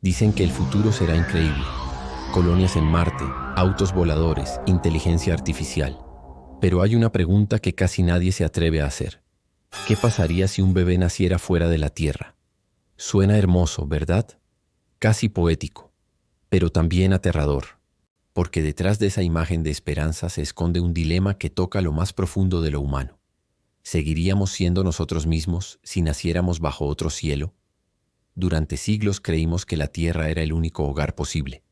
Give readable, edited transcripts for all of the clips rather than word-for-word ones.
Dicen que el futuro será increíble. Colonias en Marte, autos voladores, inteligencia artificial. Pero hay una pregunta que casi nadie se atreve a hacer. ¿Qué pasaría si un bebé naciera fuera de la Tierra? Suena hermoso, ¿verdad? Casi poético, pero también aterrador, porque detrás de esa imagen de esperanza se esconde un dilema que toca lo más profundo de lo humano. ¿Seguiríamos siendo nosotros mismos si naciéramos bajo otro cielo? Durante siglos creímos que la Tierra era el único hogar posible,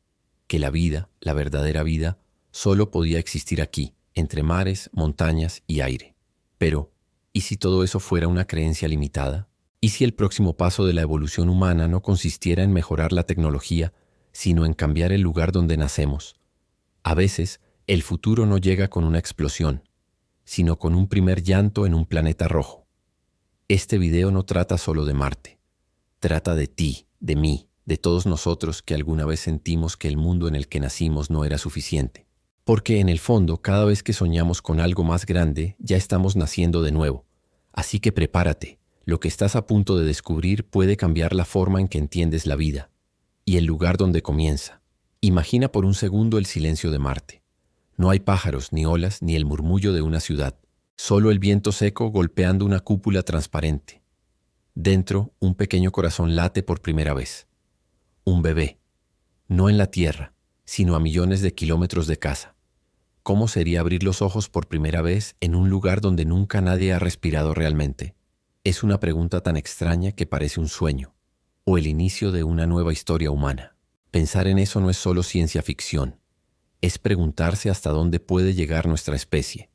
que la vida, la verdadera vida, solo podía existir aquí, entre mares, montañas y aire. Pero, ¿y si todo eso fuera una creencia limitada? ¿Y si el próximo paso de la evolución humana no consistiera en mejorar la tecnología, sino en cambiar el lugar donde nacemos? A veces, el futuro no llega con una explosión, sino con un primer llanto en un planeta rojo. Este video no trata solo de Marte. Trata de ti, de mí, de todos nosotros que alguna vez sentimos que el mundo en el que nacimos no era suficiente. Porque en el fondo, cada vez que soñamos con algo más grande, ya estamos naciendo de nuevo. Así que prepárate. Lo que estás a punto de descubrir puede cambiar la forma en que entiendes la vida y el lugar donde comienza. Imagina por un segundo el silencio de Marte. No hay pájaros, ni olas, ni el murmullo de una ciudad. Solo el viento seco golpeando una cúpula transparente. Dentro, un pequeño corazón late por primera vez. Un bebé. No en la Tierra, sino a millones de kilómetros de casa. ¿Cómo sería abrir los ojos por primera vez en un lugar donde nunca nadie ha respirado realmente? Es una pregunta tan extraña que parece un sueño, o el inicio de una nueva historia humana. Pensar en eso no es solo ciencia ficción, es preguntarse hasta dónde puede llegar nuestra especie.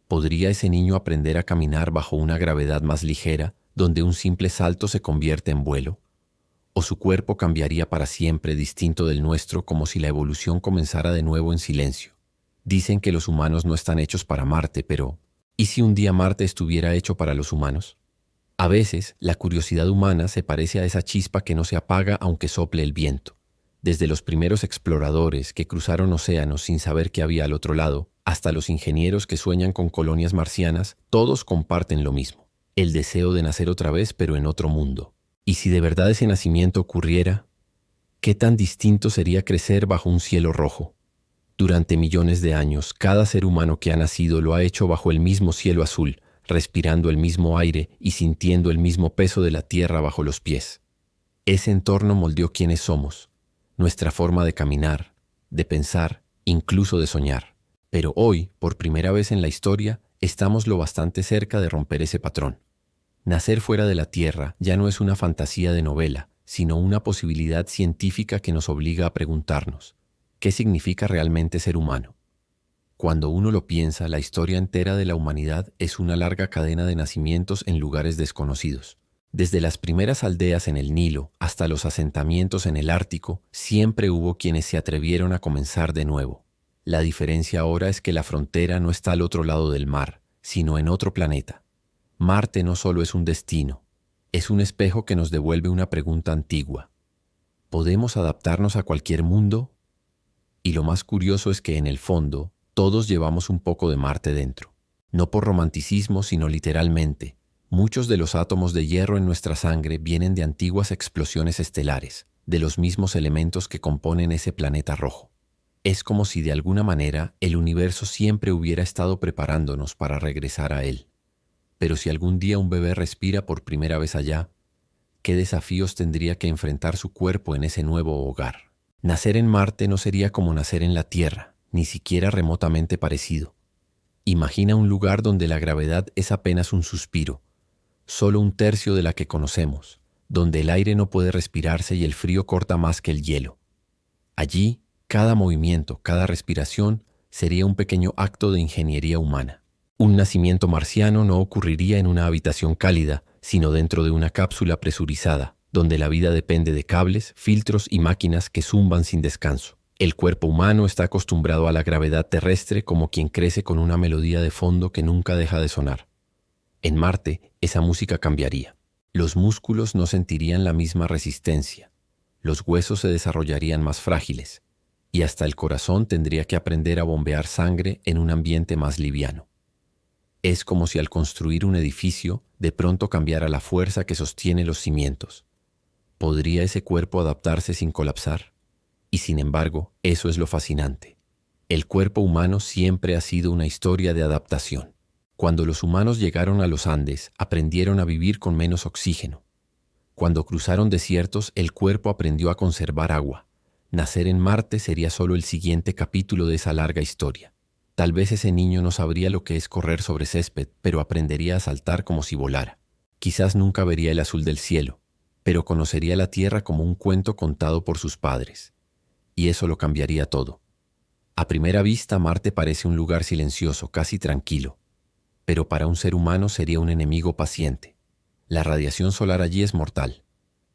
¿Podría ese niño aprender a caminar bajo una gravedad más ligera, donde un simple salto se convierte en vuelo? ¿O su cuerpo cambiaría para siempre distinto del nuestro como si la evolución comenzara de nuevo en silencio? Dicen que los humanos no están hechos para Marte, pero ¿y si un día Marte estuviera hecho para los humanos? A veces, la curiosidad humana se parece a esa chispa que no se apaga aunque sople el viento. Desde los primeros exploradores que cruzaron océanos sin saber qué había al otro lado, hasta los ingenieros que sueñan con colonias marcianas, todos comparten lo mismo: el deseo de nacer otra vez pero en otro mundo. ¿Y si de verdad ese nacimiento ocurriera? ¿Qué tan distinto sería crecer bajo un cielo rojo? Durante millones de años, cada ser humano que ha nacido lo ha hecho bajo el mismo cielo azul, respirando el mismo aire y sintiendo el mismo peso de la tierra bajo los pies. Ese entorno moldeó quiénes somos, nuestra forma de caminar, de pensar, incluso de soñar. Pero hoy, por primera vez en la historia, estamos lo bastante cerca de romper ese patrón. Nacer fuera de la Tierra ya no es una fantasía de novela, sino una posibilidad científica que nos obliga a preguntarnos: ¿qué significa realmente ser humano? Cuando uno lo piensa, la historia entera de la humanidad es una larga cadena de nacimientos en lugares desconocidos. Desde las primeras aldeas en el Nilo hasta los asentamientos en el Ártico, siempre hubo quienes se atrevieron a comenzar de nuevo. La diferencia ahora es que la frontera no está al otro lado del mar, sino en otro planeta. Marte no solo es un destino, es un espejo que nos devuelve una pregunta antigua. ¿Podemos adaptarnos a cualquier mundo? Y lo más curioso es que en el fondo, todos llevamos un poco de Marte dentro. No por romanticismo, sino literalmente. Muchos de los átomos de hierro en nuestra sangre vienen de antiguas explosiones estelares, de los mismos elementos que componen ese planeta rojo. Es como si de alguna manera el universo siempre hubiera estado preparándonos para regresar a él. Pero si algún día un bebé respira por primera vez allá, ¿qué desafíos tendría que enfrentar su cuerpo en ese nuevo hogar? Nacer en Marte no sería como nacer en la Tierra, ni siquiera remotamente parecido. Imagina un lugar donde la gravedad es apenas un suspiro, solo un tercio de la que conocemos, donde el aire no puede respirarse y el frío corta más que el hielo. Allí, cada movimiento, cada respiración sería un pequeño acto de ingeniería humana. Un nacimiento marciano no ocurriría en una habitación cálida, sino dentro de una cápsula presurizada, donde la vida depende de cables, filtros y máquinas que zumban sin descanso. El cuerpo humano está acostumbrado a la gravedad terrestre como quien crece con una melodía de fondo que nunca deja de sonar. En Marte, esa música cambiaría. Los músculos no sentirían la misma resistencia, los huesos se desarrollarían más frágiles, y hasta el corazón tendría que aprender a bombear sangre en un ambiente más liviano. Es como si al construir un edificio, de pronto cambiara la fuerza que sostiene los cimientos. ¿Podría ese cuerpo adaptarse sin colapsar? Y sin embargo, eso es lo fascinante. El cuerpo humano siempre ha sido una historia de adaptación. Cuando los humanos llegaron a los Andes, aprendieron a vivir con menos oxígeno. Cuando cruzaron desiertos, el cuerpo aprendió a conservar agua. Nacer en Marte sería solo el siguiente capítulo de esa larga historia. Tal vez ese niño no sabría lo que es correr sobre césped, pero aprendería a saltar como si volara. Quizás nunca vería el azul del cielo, pero conocería la Tierra como un cuento contado por sus padres. Y eso lo cambiaría todo. A primera vista, Marte parece un lugar silencioso, casi tranquilo. Pero para un ser humano sería un enemigo paciente. La radiación solar allí es mortal.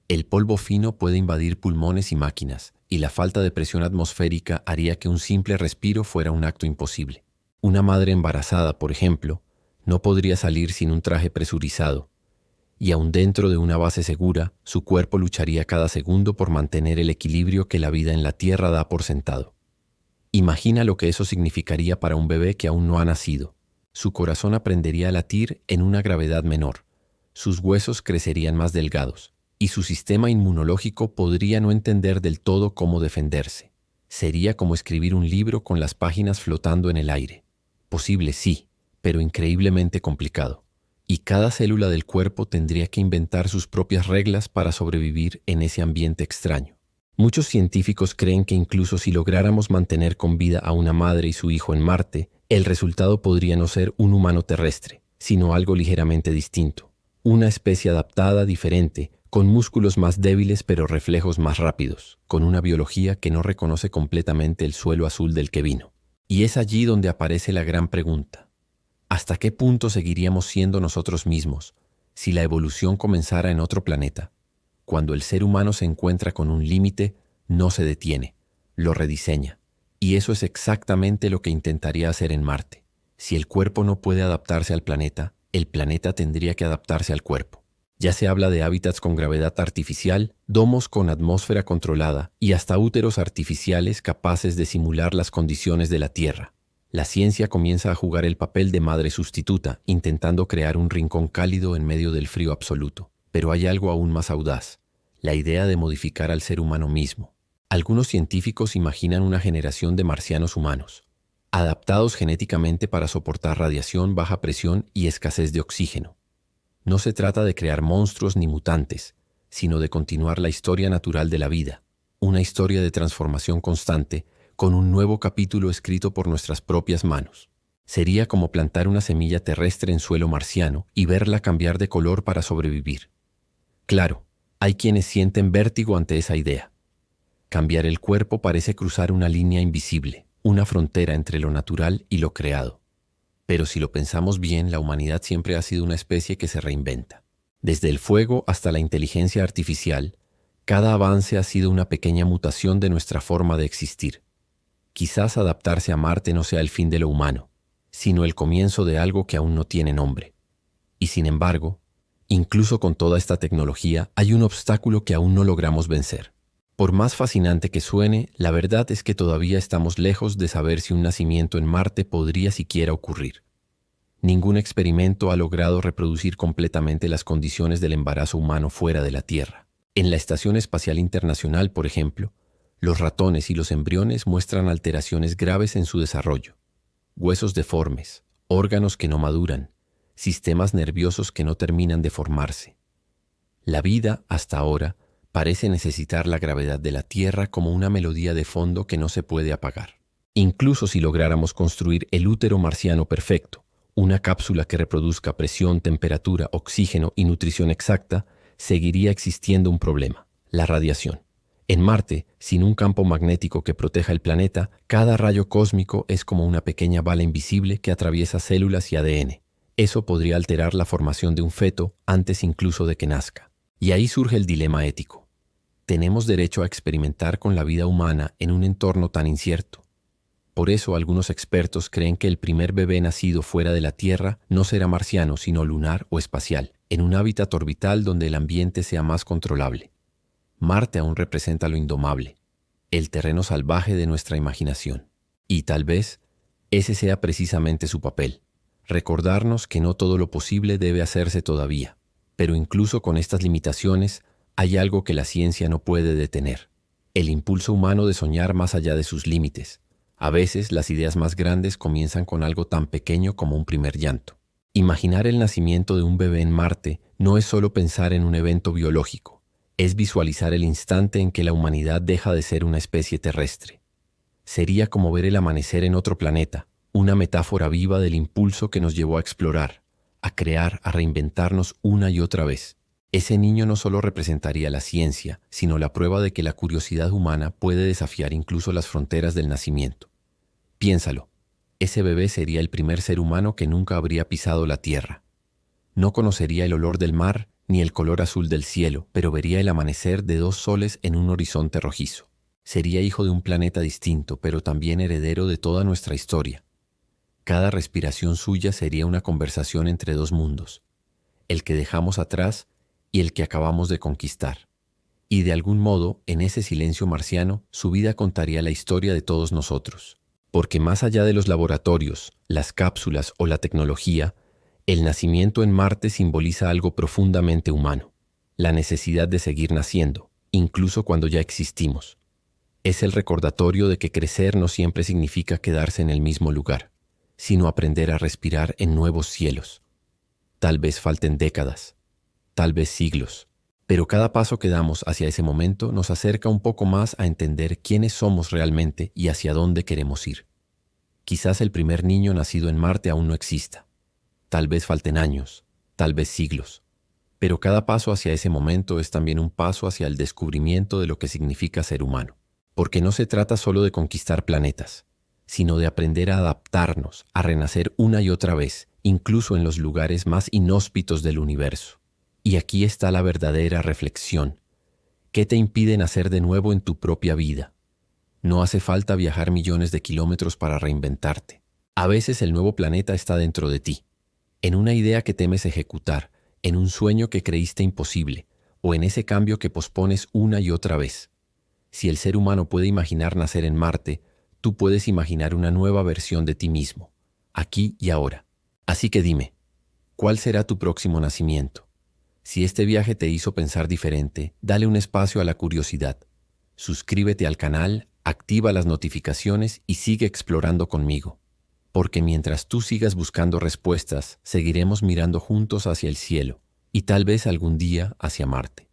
El polvo fino puede invadir pulmones y máquinas, y la falta de presión atmosférica haría que un simple respiro fuera un acto imposible. Una madre embarazada, por ejemplo, no podría salir sin un traje presurizado, y aun dentro de una base segura, su cuerpo lucharía cada segundo por mantener el equilibrio que la vida en la Tierra da por sentado. Imagina lo que eso significaría para un bebé que aún no ha nacido. Su corazón aprendería a latir en una gravedad menor, sus huesos crecerían más delgados, y su sistema inmunológico podría no entender del todo cómo defenderse. Sería como escribir un libro con las páginas flotando en el aire. Posible, sí, pero increíblemente complicado. Y cada célula del cuerpo tendría que inventar sus propias reglas para sobrevivir en ese ambiente extraño. Muchos científicos creen que incluso si lográramos mantener con vida a una madre y su hijo en Marte, el resultado podría no ser un humano terrestre, sino algo ligeramente distinto. Una especie adaptada, diferente, con músculos más débiles pero reflejos más rápidos, con una biología que no reconoce completamente el suelo azul del que vino. Y es allí donde aparece la gran pregunta. ¿Hasta qué punto seguiríamos siendo nosotros mismos si la evolución comenzara en otro planeta? Cuando el ser humano se encuentra con un límite, no se detiene, lo rediseña. Y eso es exactamente lo que intentaría hacer en Marte. Si el cuerpo no puede adaptarse al planeta, el planeta tendría que adaptarse al cuerpo. Ya se habla de hábitats con gravedad artificial, domos con atmósfera controlada y hasta úteros artificiales capaces de simular las condiciones de la Tierra. La ciencia comienza a jugar el papel de madre sustituta, intentando crear un rincón cálido en medio del frío absoluto. Pero hay algo aún más audaz, la idea de modificar al ser humano mismo. Algunos científicos imaginan una generación de marcianos humanos, adaptados genéticamente para soportar radiación, baja presión y escasez de oxígeno. No se trata de crear monstruos ni mutantes, sino de continuar la historia natural de la vida, una historia de transformación constante, con un nuevo capítulo escrito por nuestras propias manos. Sería como plantar una semilla terrestre en suelo marciano y verla cambiar de color para sobrevivir. Claro, hay quienes sienten vértigo ante esa idea. Cambiar el cuerpo parece cruzar una línea invisible, una frontera entre lo natural y lo creado. Pero si lo pensamos bien, la humanidad siempre ha sido una especie que se reinventa. Desde el fuego hasta la inteligencia artificial, cada avance ha sido una pequeña mutación de nuestra forma de existir. Quizás adaptarse a Marte no sea el fin de lo humano, sino el comienzo de algo que aún no tiene nombre. Y sin embargo, incluso con toda esta tecnología, hay un obstáculo que aún no logramos vencer. Por más fascinante que suene, la verdad es que todavía estamos lejos de saber si un nacimiento en Marte podría siquiera ocurrir. Ningún experimento ha logrado reproducir completamente las condiciones del embarazo humano fuera de la Tierra. En la Estación Espacial Internacional, por ejemplo, los ratones y los embriones muestran alteraciones graves en su desarrollo. Huesos deformes, órganos que no maduran, sistemas nerviosos que no terminan de formarse. La vida, hasta ahora, parece necesitar la gravedad de la Tierra como una melodía de fondo que no se puede apagar. Incluso si lográramos construir el útero marciano perfecto, una cápsula que reproduzca presión, temperatura, oxígeno y nutrición exacta, seguiría existiendo un problema: la radiación. En Marte, sin un campo magnético que proteja el planeta, cada rayo cósmico es como una pequeña bala invisible que atraviesa células y ADN. Eso podría alterar la formación de un feto antes incluso de que nazca. Y ahí surge el dilema ético. ¿Tenemos derecho a experimentar con la vida humana en un entorno tan incierto? Por eso algunos expertos creen que el primer bebé nacido fuera de la Tierra no será marciano, sino lunar o espacial, en un hábitat orbital donde el ambiente sea más controlable. Marte aún representa lo indomable, el terreno salvaje de nuestra imaginación. Y tal vez ese sea precisamente su papel: recordarnos que no todo lo posible debe hacerse todavía. Pero incluso con estas limitaciones, Hay algo que la ciencia no puede detener: el impulso humano de soñar más allá de sus límites. A veces las ideas más grandes comienzan con algo tan pequeño como un primer llanto. Imaginar el nacimiento de un bebé en Marte no es solo pensar en un evento biológico, es visualizar el instante en que la humanidad deja de ser una especie terrestre. Sería como ver el amanecer en otro planeta, una metáfora viva del impulso que nos llevó a explorar, a crear, a reinventarnos una y otra vez. Ese niño no solo representaría la ciencia, sino la prueba de que la curiosidad humana puede desafiar incluso las fronteras del nacimiento. Piénsalo, ese bebé sería el primer ser humano que nunca habría pisado la Tierra. No conocería el olor del mar ni el color azul del cielo, pero vería el amanecer de 2 soles en un horizonte rojizo. Sería hijo de un planeta distinto, pero también heredero de toda nuestra historia. Cada respiración suya sería una conversación entre 2 mundos, el que dejamos atrás y el que acabamos de conquistar. Y de algún modo, en ese silencio marciano, su vida contaría la historia de todos nosotros. Porque más allá de los laboratorios, las cápsulas o la tecnología, el nacimiento en Marte simboliza algo profundamente humano: la necesidad de seguir naciendo, incluso cuando ya existimos. Es el recordatorio de que crecer no siempre significa quedarse en el mismo lugar, sino aprender a respirar en nuevos cielos. Tal vez falten décadas, tal vez siglos, pero cada paso que damos hacia ese momento nos acerca un poco más a entender quiénes somos realmente y hacia dónde queremos ir. Quizás el primer niño nacido en Marte aún no exista. Tal vez falten años, tal vez siglos. Pero cada paso hacia ese momento es también un paso hacia el descubrimiento de lo que significa ser humano. Porque no se trata solo de conquistar planetas, sino de aprender a adaptarnos, a renacer una y otra vez, incluso en los lugares más inhóspitos del universo. Y aquí está la verdadera reflexión. ¿Qué te impide nacer de nuevo en tu propia vida? No hace falta viajar millones de kilómetros para reinventarte. A veces el nuevo planeta está dentro de ti, en una idea que temes ejecutar, en un sueño que creíste imposible, o en ese cambio que pospones una y otra vez. Si el ser humano puede imaginar nacer en Marte, tú puedes imaginar una nueva versión de ti mismo, aquí y ahora. Así que dime, ¿cuál será tu próximo nacimiento? Si este viaje te hizo pensar diferente, dale un espacio a la curiosidad. Suscríbete al canal, activa las notificaciones y sigue explorando conmigo. Porque mientras tú sigas buscando respuestas, seguiremos mirando juntos hacia el cielo y tal vez algún día hacia Marte.